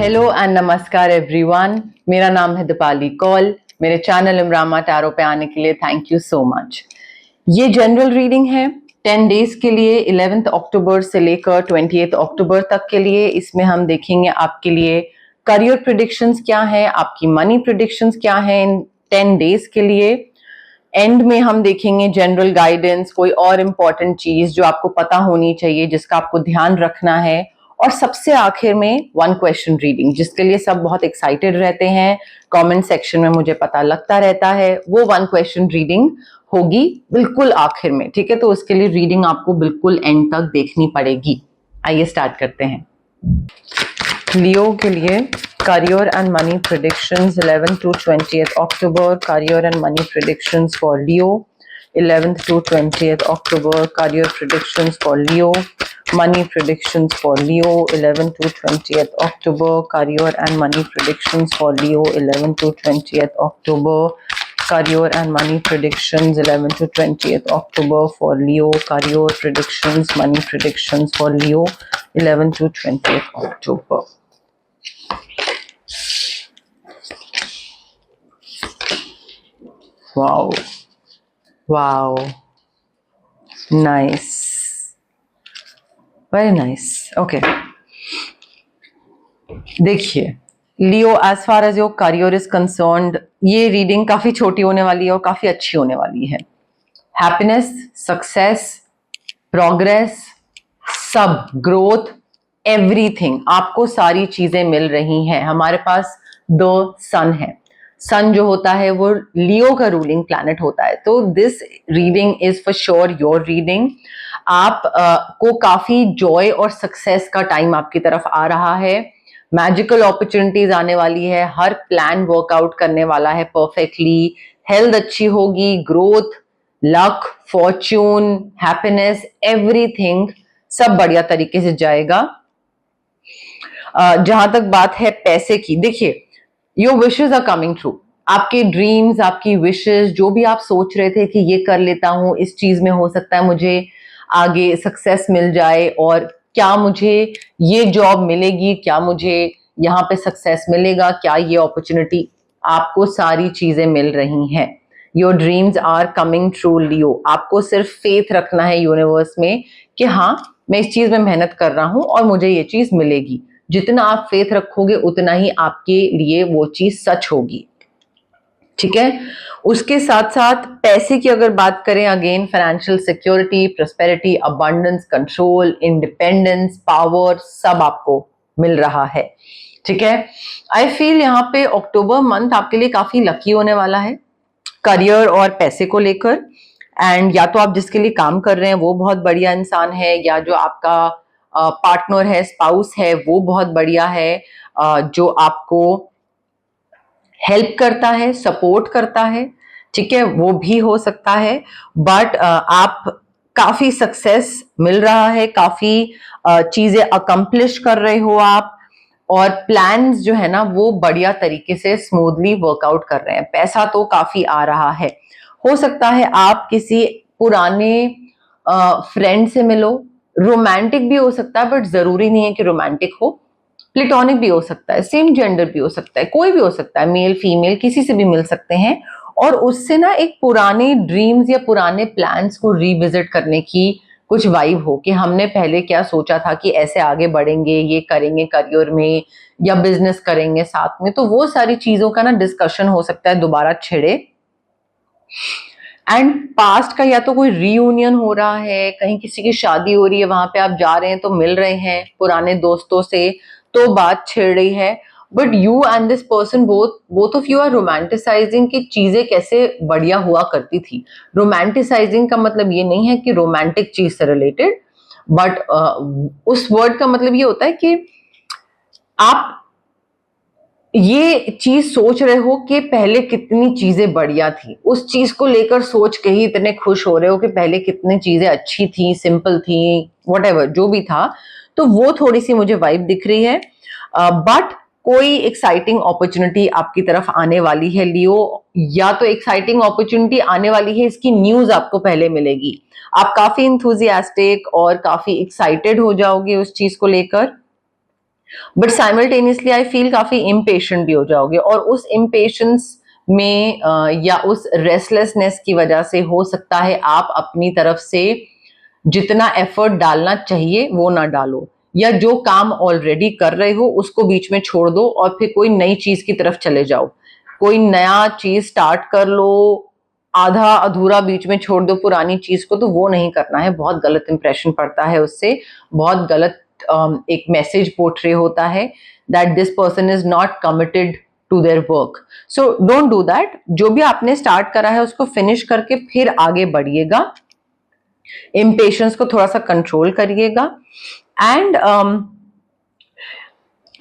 Hello and नमस्कार everyone. मेरा नाम है दीपाली कौल। मेरे चैनल इमरामा टैरो पे आने के लिए थैंक यू सो मच। ये जनरल रीडिंग है 10 डेज के लिए, 11 अक्टूबर से लेकर 28 अक्टूबर तक के लिए। इसमें हम देखेंगे आपके लिए करियर प्रेडिक्शंस क्या है, आपकी मनी प्रेडिक्शंस क्या है इन 10 डेज के लिए। एंड में हम देखेंगे जनरल गाइडेंस, कोई और इम्पोर्टेंट चीज जो आपको पता होनी चाहिए, जिसका आपको ध्यान रखना है। और सबसे आखिर में 1 क्वेश्चन रीडिंग, जिसके लिए सब बहुत एक्साइटेड रहते हैं। कमेंट सेक्शन में मुझे पता लगता रहता है। वो 1 क्वेश्चन रीडिंग होगी बिल्कुल आखिर में, ठीक है। तो उसके लिए रीडिंग आपको बिल्कुल एंड तक देखनी पड़ेगी। आइए स्टार्ट करते हैं। लियो के लिए career and money predictions 11th to 20th October. Career and money predictions for Leo 11th to 20th October. Career predictions for Leo. Money predictions for Leo 11th to 20th October. Career and money predictions for Leo 11th to 20th October. Career and money predictions 11th to 20th October for Leo. Career predictions, money predictions for Leo 11th to 20th October. Wow, nice, very nice. Okay, देखिए Leo, as far as your career is concerned, ये reading काफी छोटी होने वाली है और काफी अच्छी होने वाली है। हैप्पीनेस, सक्सेस, प्रोग्रेस, सब ग्रोथ, एवरीथिंग, आपको सारी चीजें मिल रही हैं। हमारे पास 2 सन है। सन जो होता है वो लियो का रूलिंग प्लैनेट होता है। तो this reading is for sure your reading. आप को काफी जॉय और सक्सेस का टाइम आपकी तरफ आ रहा है। मैजिकल अपॉर्चुनिटीज आने वाली है। हर प्लान वर्कआउट करने वाला है परफेक्टली। हेल्थ अच्छी होगी, growth, luck, Fortune, happiness, everything सब बढ़िया तरीके से जाएगा। जहां तक बात है पैसे की, देखिए your wishes are coming true. आपके ड्रीम्स, आपकी विशेस, जो भी आप सोच रहे थे कि ये कर लेता हूं, इस चीज में हो सकता है मुझे आगे सक्सेस मिल जाए, और क्या मुझे ये जॉब मिलेगी, क्या मुझे यहाँ पे सक्सेस मिलेगा, क्या ये अपॉर्चुनिटी, आपको सारी चीजें मिल रही हैं। Your dreams are coming true Leo. आपको सिर्फ फेथ रखना है यूनिवर्स में कि हाँ मैं इस चीज में मेहनत कर रहा हूं और मुझे ये चीज मिलेगी। जितना आप फेथ रखोगे उतना ही आपके लिए वो चीज सच होगी, ठीक है। उसके साथ साथ पैसे की अगर बात करें, again financial security, prosperity, abundance, control, independence, power, सब आपको मिल रहा है, ठीक है। आई फील यहाँ पे अक्टूबर मंथ आपके लिए काफी लकी होने वाला है करियर और पैसे को लेकर। एंड या तो आप जिसके लिए काम कर रहे हैं वो बहुत बढ़िया इंसान है, या जो आपका पार्टनर है, स्पाउस है, वो बहुत बढ़िया है, जो आपको हेल्प करता है, सपोर्ट करता है, ठीक है, वो भी हो सकता है। बट आप काफी सक्सेस मिल रहा है, काफी चीजें अकम्प्लिश कर रहे हो आप, और प्लान्स जो है ना वो बढ़िया तरीके से स्मूथली वर्कआउट कर रहे हैं। पैसा तो काफी आ रहा है। हो सकता है आप किसी पुराने फ्रेंड से मिलो, रोमांटिक भी हो सकता है, बट जरूरी नहीं है कि रोमांटिक हो। प्लेटोनिक भी हो सकता है, सेम जेंडर भी हो सकता है, कोई भी हो सकता है, मेल फीमेल किसी से भी मिल सकते हैं। और उससे ना एक पुराने ड्रीम्स या पुराने प्लान्स को रिविजिट करने की कुछ वाइब हो कि हमने पहले क्या सोचा था कि ऐसे आगे बढ़ेंगे, ये करेंगे करियर में, या बिजनेस करेंगे साथ में। तो वो सारी चीजों का ना डिस्कशन हो सकता है दोबारा छिड़े। एंड पास्ट का या तो कोई रीयूनियन हो रहा है, कहीं किसी की शादी हो रही है, वहां पे आप जा रहे हैं तो मिल रहे हैं पुराने दोस्तों से, तो बात छिड़ रही है। But you and this person, both of you are romanticising कि चीजें कैसे बढ़िया हुआ करती थी। रोमांटिसाइजिंग का मतलब ये नहीं है कि रोमांटिक चीज से रिलेटेड, बट उस वर्ड का मतलब ये होता है कि आप ये चीज सोच रहे हो कि पहले कितनी चीजें बढ़िया थी, उस चीज को लेकर सोच के ही इतने खुश हो रहे हो कि पहले कितनी चीजें अच्छी थी, सिंपल थी, व्हाटएवर जो भी था। तो वो थोड़ी सी मुझे वाइब दिख रही है। बट कोई एक्साइटिंग अपॉर्चुनिटी आपकी तरफ आने वाली है लियो, या तो एक्साइटिंग अपॉर्चुनिटी आने वाली है, इसकी न्यूज आपको पहले मिलेगी। आप काफी इंथुजियास्टिक और काफी एक्साइटेड हो जाओगे उस चीज को लेकर। बट साइमल्टेनियसली आई फील काफी इम्पेशेंट भी हो जाओगे, और उस इम्पेशेंस में या उस रेस्टलेसनेस की वजह से हो सकता है आप अपनी तरफ से जितना एफर्ट डालना चाहिए वो ना डालो, या जो काम ऑलरेडी कर रहे हो उसको बीच में छोड़ दो और फिर कोई नई चीज की तरफ चले जाओ, कोई नया चीज स्टार्ट कर लो, आधा अधूरा बीच में छोड़ दो पुरानी चीज को, तो वो नहीं करना है। बहुत गलत इंप्रेशन पड़ता है उससे, बहुत गलत एक मैसेज पोर्ट्रे होता है that this person is not committed to their work. So don't do that. जो भी आपने स्टार्ट करा है उसको फिनिश करके फिर आगे बढ़िएगा, इम्पेशंस को थोड़ा सा कंट्रोल करिएगा। एंड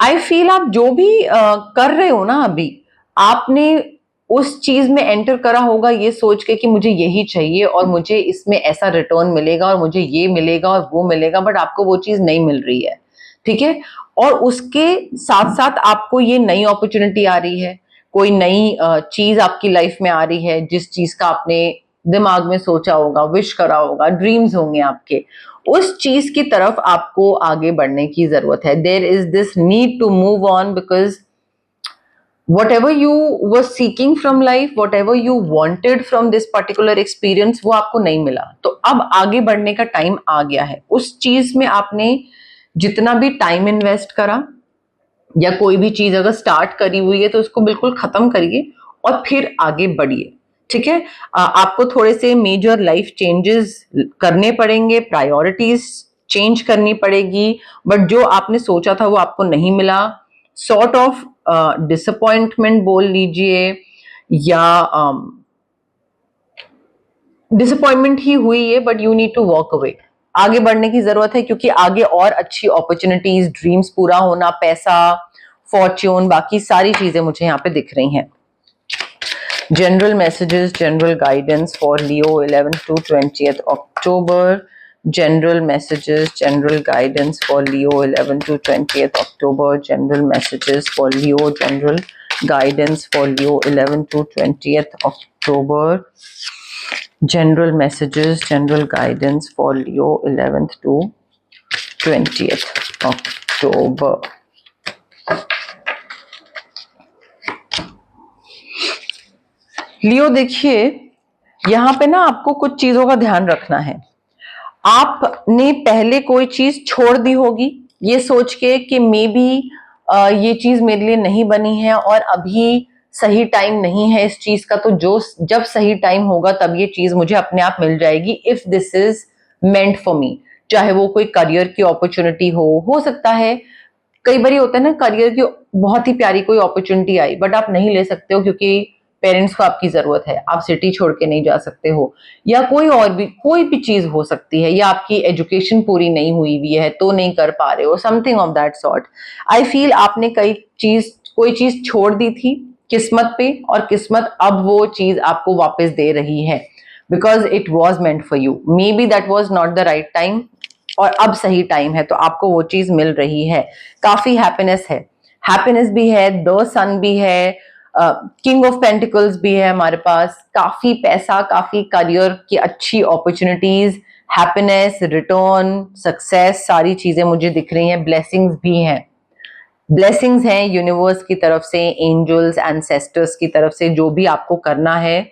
आई फील आप जो भी कर रहे हो ना अभी, आपने उस चीज में एंटर करा होगा ये सोच के कि मुझे यही चाहिए और मुझे इसमें ऐसा रिटर्न मिलेगा और मुझे ये मिलेगा और वो मिलेगा, बट आपको वो चीज नहीं मिल रही है, ठीक है। और उसके साथ साथ आपको ये नई अपॉर्चुनिटी आ रही है, कोई नई चीज आपकी लाइफ में आ रही है जिस चीज का आपने दिमाग में सोचा होगा, विश करा होगा, ड्रीम्स होंगे आपके, उस चीज की तरफ आपको आगे बढ़ने की जरूरत है। There is this need to move on, because whatever you were seeking from life, whatever you wanted from this particular experience, वो आपको नहीं मिला, तो अब आगे बढ़ने का टाइम आ गया है। उस चीज में आपने जितना भी टाइम इन्वेस्ट करा या कोई भी चीज अगर स्टार्ट करी हुई है तो उसको बिल्कुल खत्म करिए और फिर आगे बढ़िए, ठीक है। आपको थोड़े से मेजर लाइफ चेंजेस करने पड़ेंगे, प्रायोरिटीज चेंज करनी पड़ेगी, बट जो आपने सोचा था वो आपको नहीं मिला, सॉर्ट ऑफ डिसअपॉइंटमेंट बोल लीजिए, या डिसअपॉइंटमेंट ही हुई है, but you need to walk away. आगे बढ़ने की जरूरत है, क्योंकि आगे और अच्छी अपॉर्चुनिटीज, ड्रीम्स पूरा होना, पैसा, फॉर्च्यून, बाकी सारी चीजें मुझे यहाँ पे दिख रही हैं। General messages, general guidance for Leo 11th to 20th October. General messages, general guidance for Leo 11th to 20th October. General messages for Leo, general guidance for Leo 11th to 20th October. General messages, general guidance for Leo 11th to 20th October. लियो देखिए, यहां पे ना आपको कुछ चीजों का ध्यान रखना है। आपने पहले कोई चीज छोड़ दी होगी ये सोच के कि मे बी ये चीज मेरे लिए नहीं बनी है और अभी सही टाइम नहीं है इस चीज का, तो जो जब सही टाइम होगा तब ये चीज मुझे अपने आप मिल जाएगी, if this is meant for me. चाहे वो कोई करियर की अपॉर्चुनिटी हो सकता है, कई बार होता है ना करियर की बहुत ही प्यारी कोई अपॉर्चुनिटी आई बट आप नहीं ले सकते हो क्योंकि पेरेंट्स को आपकी जरूरत है, आप सिटी छोड़ के नहीं जा सकते हो, या कोई भी चीज हो सकती है, या आपकी एजुकेशन पूरी नहीं हुई हुई है तो नहीं कर पा रहे हो, something of that sort. I feel आपने कोई चीज छोड़ दी थी किस्मत पे, और किस्मत अब वो चीज आपको वापस दे रही है, because it was meant for you. May be that was not the right time और अब सही टाइम है, तो आपको वो चीज मिल रही है। काफी हैप्पीनेस है, हैप्पीनेस भी है, द सन भी है, किंग ऑफ पेंटिकल्स भी है हमारे पास, काफी पैसा, काफी करियर की अच्छी अपॉर्चुनिटीज, हैप्पीनेस, रिटर्न, सक्सेस, सारी चीजें मुझे दिख रही हैं। ब्लेसिंग्स भी हैं, ब्लेसिंग्स हैं यूनिवर्स की तरफ से, एंजल्स, एंसेस्टर्स की तरफ से। जो भी आपको करना है,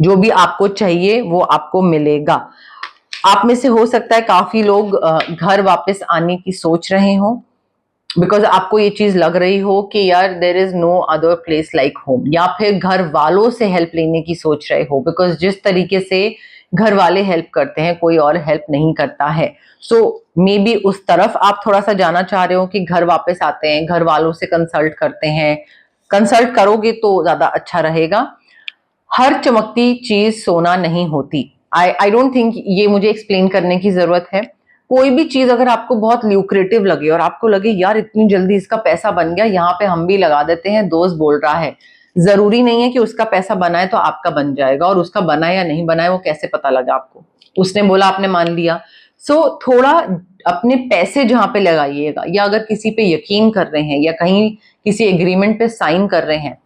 जो भी आपको चाहिए वो आपको मिलेगा। आप में से हो सकता है काफी लोग घर वापस आने की सोच रहे हो, बिकॉज आपको ये चीज लग रही हो कि यार there is no other place like home, या फिर घर वालों से हेल्प लेने की सोच रहे हो, बिकॉज जिस तरीके से घर वाले हेल्प करते हैं कोई और हेल्प नहीं करता है। सो मे बी उस तरफ आप थोड़ा सा जाना चाह रहे हो कि घर वापस आते हैं, घर वालों से कंसल्ट करते हैं, कंसल्ट करोगे तो ज्यादा अच्छा रहेगा। हर चमकती चीज सोना नहीं होती। आई डोंट थिंक ये मुझे एक्सप्लेन करने की जरूरत है। कोई भी चीज अगर आपको बहुत ल्यूक्रेटिव लगे और आपको लगे यार इतनी जल्दी इसका पैसा बन गया, यहाँ पे हम भी लगा देते हैं, दोस्त बोल रहा है, जरूरी नहीं है कि उसका पैसा बना है तो आपका बन जाएगा, और उसका बना है या नहीं बना है वो कैसे पता लगा आपको, उसने बोला आपने मान लिया। सो थोड़ा अपने पैसे जहां पे लगाइएगा, या अगर किसी पे यकीन कर रहे हैं या कहीं किसी एग्रीमेंट पे साइन कर रहे हैं,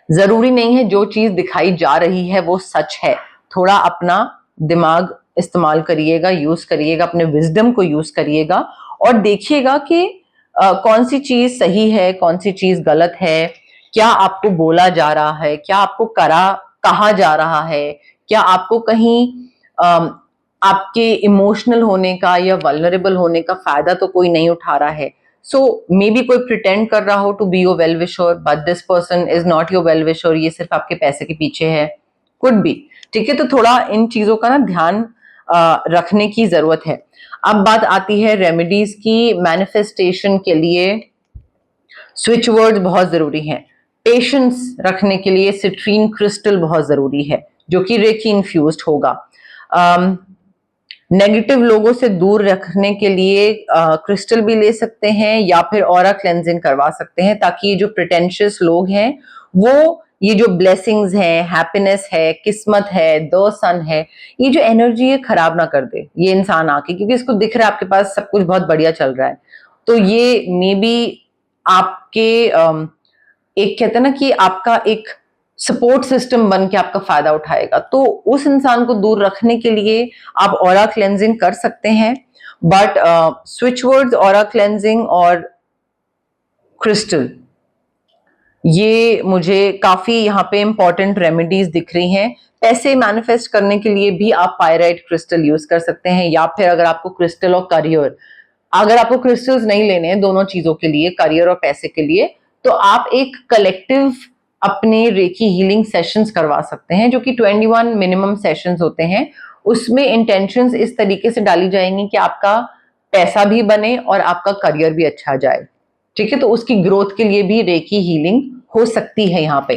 जरूरी नहीं है जो चीज दिखाई जा रही है वो सच है। थोड़ा अपना दिमाग इस्तेमाल करिएगा, यूज करिएगा, अपने विजडम को यूज करिएगा और देखिएगा कि कौन सी चीज सही है, कौन सी चीज गलत है, क्या आपको बोला जा रहा है, क्या आपको कहा जा रहा है, क्या आपको कहीं आपके इमोशनल होने का या वल्नरेबल होने का फायदा तो कोई नहीं उठा रहा है। सो मे बी कोई प्रिटेंड कर रहा हो to be your well wisher, but this person is not your well wisher, ये सिर्फ आपके पैसे के पीछे है, कुड बी। ठीक है, तो थोड़ा इन चीजों का ना ध्यान रखने की जरूरत है। अब बात आती है रेमेडीज की। मैनिफेस्टेशन के लिए स्विच वर्ड्स बहुत जरूरी हैं। पेशेंस रखने के लिए सिट्रीन क्रिस्टल बहुत जरूरी है, जो कि रेकी इन्फ्यूज्ड होगा। नेगेटिव लोगों से दूर रखने के लिए क्रिस्टल भी ले सकते हैं, या फिर ऑरा क्लेंजिंग करवा सकते हैं, ताकि ये जो प्रिटेंशियस लोग हैं वो ये जो ब्लेसिंग्स हैं, हैप्पीनेस है, किस्मत है, द सन है, ये जो एनर्जी है खराब ना कर दे ये इंसान आके, क्योंकि इसको दिख रहा है आपके पास सब कुछ बहुत बढ़िया चल रहा है। तो ये मे बी आपके एक कहते हैं ना कि आपका एक सपोर्ट सिस्टम बन के आपका फायदा उठाएगा। तो उस इंसान को दूर रखने के लिए आप ऑरा क्लेंजिंग कर सकते हैं, but switch words, aura cleansing और क्रिस्टल, ये मुझे काफी यहाँ पे इंपॉर्टेंट रेमेडीज दिख रही हैं। पैसे मैनिफेस्ट करने के लिए भी आप पायराइट क्रिस्टल यूज कर सकते हैं, या फिर अगर आपको क्रिस्टल और करियर, अगर आपको क्रिस्टल्स नहीं लेने हैं दोनों चीजों के लिए, करियर और पैसे के लिए, तो आप एक कलेक्टिव अपने रेकी हीलिंग सेशंस करवा सकते हैं, जो कि 21 मिनिमम सेशंस होते हैं। उसमें इंटेंशंस इस तरीके से डाली जाएंगी कि आपका पैसा भी बने और आपका करियर भी अच्छा जाए। ठीक है, तो उसकी ग्रोथ के लिए भी रेकी हीलिंग हो सकती है यहाँ पे।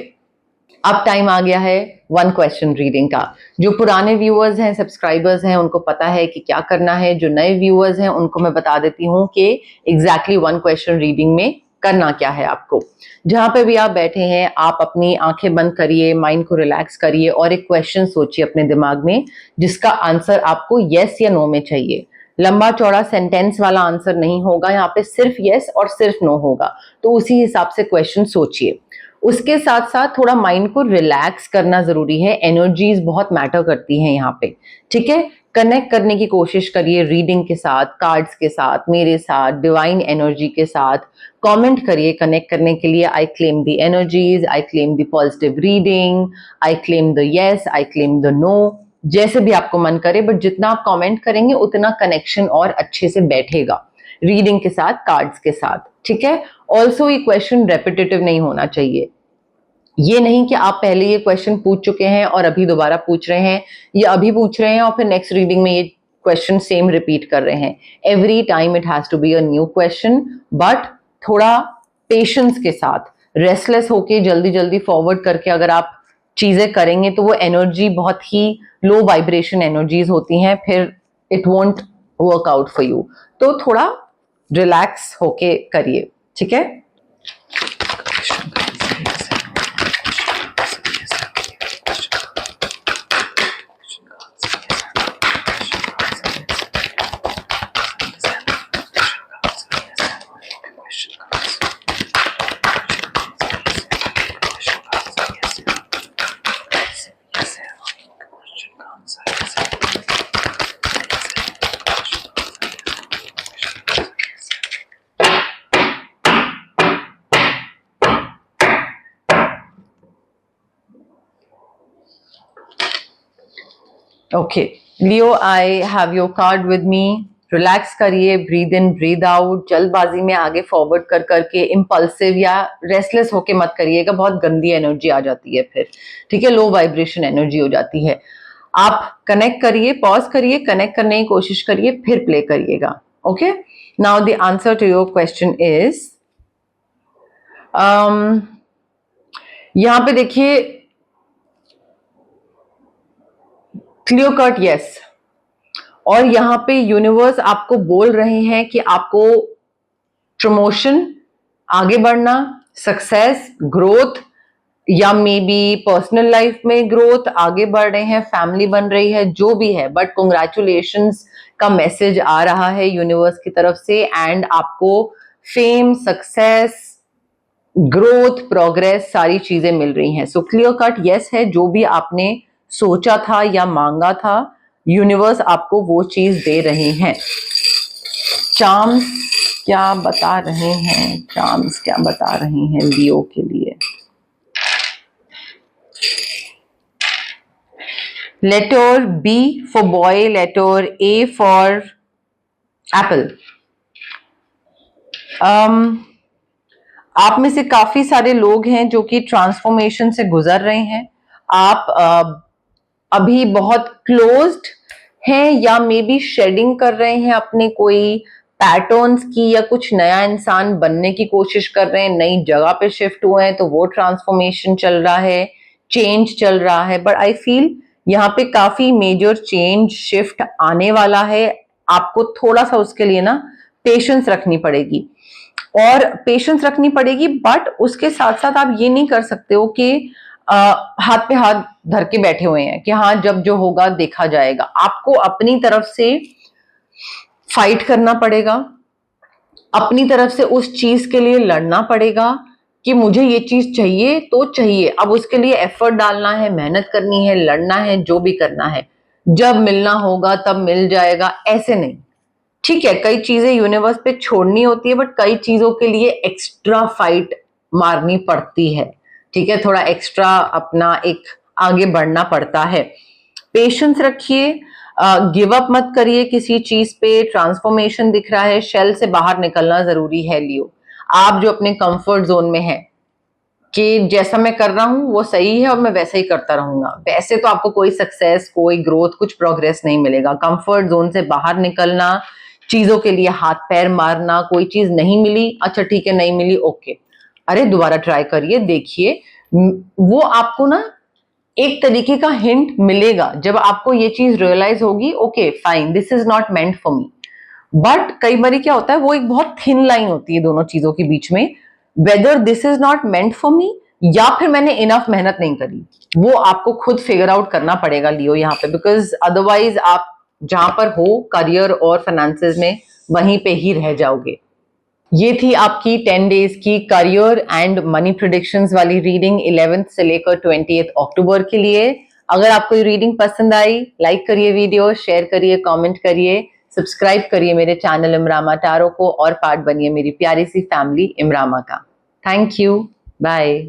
अब टाइम आ गया है वन क्वेश्चन रीडिंग का। जो पुराने व्यूअर्स हैं, सब्सक्राइबर्स हैं, उनको पता है कि क्या करना है। जो नए व्यूअर्स हैं उनको मैं बता देती हूँ कि एग्जैक्टली वन क्वेश्चन रीडिंग में करना क्या है आपको। जहां पे भी आप बैठे हैं, आप अपनी आंखें बंद करिए, माइंड को रिलैक्स करिए और एक क्वेश्चन सोचिए अपने दिमाग में, जिसका आंसर आपको यस या नो में चाहिए। लंबा चौड़ा सेंटेंस वाला आंसर नहीं होगा यहाँ पे, सिर्फ यस और सिर्फ नो होगा। तो उसी हिसाब से क्वेश्चन सोचिए। उसके साथ साथ थोड़ा माइंड को रिलैक्स करना जरूरी है, एनर्जीज बहुत मैटर करती हैं यहाँ पे। ठीक है, कनेक्ट करने की कोशिश करिए रीडिंग के साथ, कार्ड्स के साथ, मेरे साथ, डिवाइन एनर्जी के साथ। कमेंट करिए कनेक्ट करने के लिए, I claim the energies, I claim the positive reading, I claim the yes, I claim the no, जैसे भी आपको मन करे। बट जितना आप कमेंट करेंगे उतना कनेक्शन और अच्छे से बैठेगा रीडिंग के साथ, कार्ड्स के साथ। ठीक है, ऑल्सो ये क्वेश्चन रेपिटेटिव नहीं होना चाहिए। ये नहीं कि आप पहले ये क्वेश्चन पूछ चुके हैं और अभी दोबारा पूछ रहे हैं, या अभी पूछ रहे हैं और फिर नेक्स्ट रीडिंग में ये क्वेश्चन सेम रिपीट कर रहे हैं। Every time it has to be a new question, but थोड़ा पेशेंस के साथ, रेस्टलेस होके जल्दी जल्दी फॉरवर्ड करके अगर आप चीजें करेंगे तो वो एनर्जी बहुत ही लो वाइब्रेशन एनर्जीज होती हैं, फिर it won't work out for you. तो थोड़ा रिलैक्स होके करिए। ठीक है, okay Leo, I have your card with me. Relax करिए, ब्रीद इन ब्रीद आउट। जल्दबाजी में आगे फॉरवर्ड कर करके इम्पल्सिव या रेस्टलेस होके मत करिएगा, बहुत गंदी एनर्जी आ जाती है फिर। ठीक है, लो वाइब्रेशन एनर्जी हो जाती है। आप कनेक्ट करिए, पॉज करिए, कनेक्ट करने की कोशिश करिए, फिर प्ले करिएगा। Okay, now the answer to your question is, यहां पे देखिए क्लियर कट यस, और यहां पे यूनिवर्स आपको बोल रहे हैं कि आपको प्रमोशन, आगे बढ़ना, सक्सेस, ग्रोथ, या मे बी पर्सनल लाइफ में ग्रोथ, आगे बढ़ रहे हैं, फैमिली बन रही है, जो भी है, बट कॉन्ग्रेचुलेशंस का मैसेज आ रहा है यूनिवर्स की तरफ से। एंड आपको फेम, सक्सेस, ग्रोथ, प्रोग्रेस, सारी चीजें मिल रही हैं। सो क्लियर कट यस है, जो भी आपने सोचा था या मांगा था, यूनिवर्स आपको वो चीज दे रही हैं। चार्म्स, क्या बता रहे हैं चार्म्स, क्या बता रहे हैं लियो के लिए? Letter B for boy, letter A for apple. आप में से काफी सारे लोग हैं जो कि ट्रांसफॉर्मेशन से गुजर रहे हैं। आप अभी बहुत क्लोज्ड हैं या मे बी शेडिंग कर रहे हैं अपने कोई पैटर्न्स की, या कुछ नया इंसान बनने की कोशिश कर रहे हैं, नई जगह पे शिफ्ट हुए हैं तो वो ट्रांसफॉर्मेशन चल रहा है, चेंज चल रहा है। बट आई फील यहाँ पे काफी मेजर चेंज शिफ्ट आने वाला है। आपको थोड़ा सा उसके लिए ना पेशेंस रखनी पड़ेगी, और पेशेंस रखनी पड़ेगी। बट उसके साथ साथ आप ये नहीं कर सकते हो कि हाथ पे हाथ धर के बैठे हुए हैं कि हाँ जब जो होगा देखा जाएगा। आपको अपनी तरफ से फाइट करना पड़ेगा, अपनी तरफ से उस चीज के लिए लड़ना पड़ेगा कि मुझे ये चीज चाहिए तो चाहिए। अब उसके लिए एफर्ट डालना है, मेहनत करनी है, लड़ना है, जो भी करना है। जब मिलना होगा तब मिल जाएगा, ऐसे नहीं। ठीक है, कई चीजें यूनिवर्स पे छोड़नी होती है, बट कई चीजों के लिए एक्स्ट्रा फाइट मारनी पड़ती है। ठीक है, थोड़ा एक्स्ट्रा अपना एक आगे बढ़ना पड़ता है। पेशेंस रखिए, गिव अप मत करिए किसी चीज पे। ट्रांसफॉर्मेशन दिख रहा है, शेल से बाहर निकलना जरूरी है लियो। आप जो अपने कंफर्ट जोन में है कि जैसा मैं कर रहा हूं वो सही है और मैं वैसे ही करता रहूंगा, वैसे तो आपको कोई सक्सेस, कोई ग्रोथ, कुछ प्रोग्रेस नहीं मिलेगा। कंफर्ट जोन से बाहर निकलना, चीजों के लिए हाथ पैर मारना, कोई चीज नहीं मिली, अच्छा ठीक है नहीं मिली, ओके, अरे दोबारा ट्राई करिए, देखिए। वो आपको ना एक तरीके का हिंट मिलेगा जब आपको ये चीज रियलाइज होगी, okay fine, this is not meant for me. But कई बार क्या होता है, वो एक बहुत थिन लाइन होती है दोनों चीजों के बीच में, whether this is not meant for me या फिर मैंने इनफ मेहनत नहीं करी। वो आपको खुद फिगर आउट करना पड़ेगा लियो यहाँ पे, बिकॉज अदरवाइज आप जहां पर हो करियर और फाइनेंसेस में वहीं पे ही रह जाओगे। ये थी आपकी 10 डेज की करियर एंड मनी प्रिडिक्शंस वाली रीडिंग 11th से लेकर 20th अक्टूबर के लिए। अगर आपको ये रीडिंग पसंद आई, लाइक करिए वीडियो, शेयर करिए, कमेंट करिए, सब्सक्राइब करिए मेरे चैनल इमरामा टारो को, और पार्ट बनिए मेरी प्यारी सी फैमिली इमरामा का। Thank you, bye.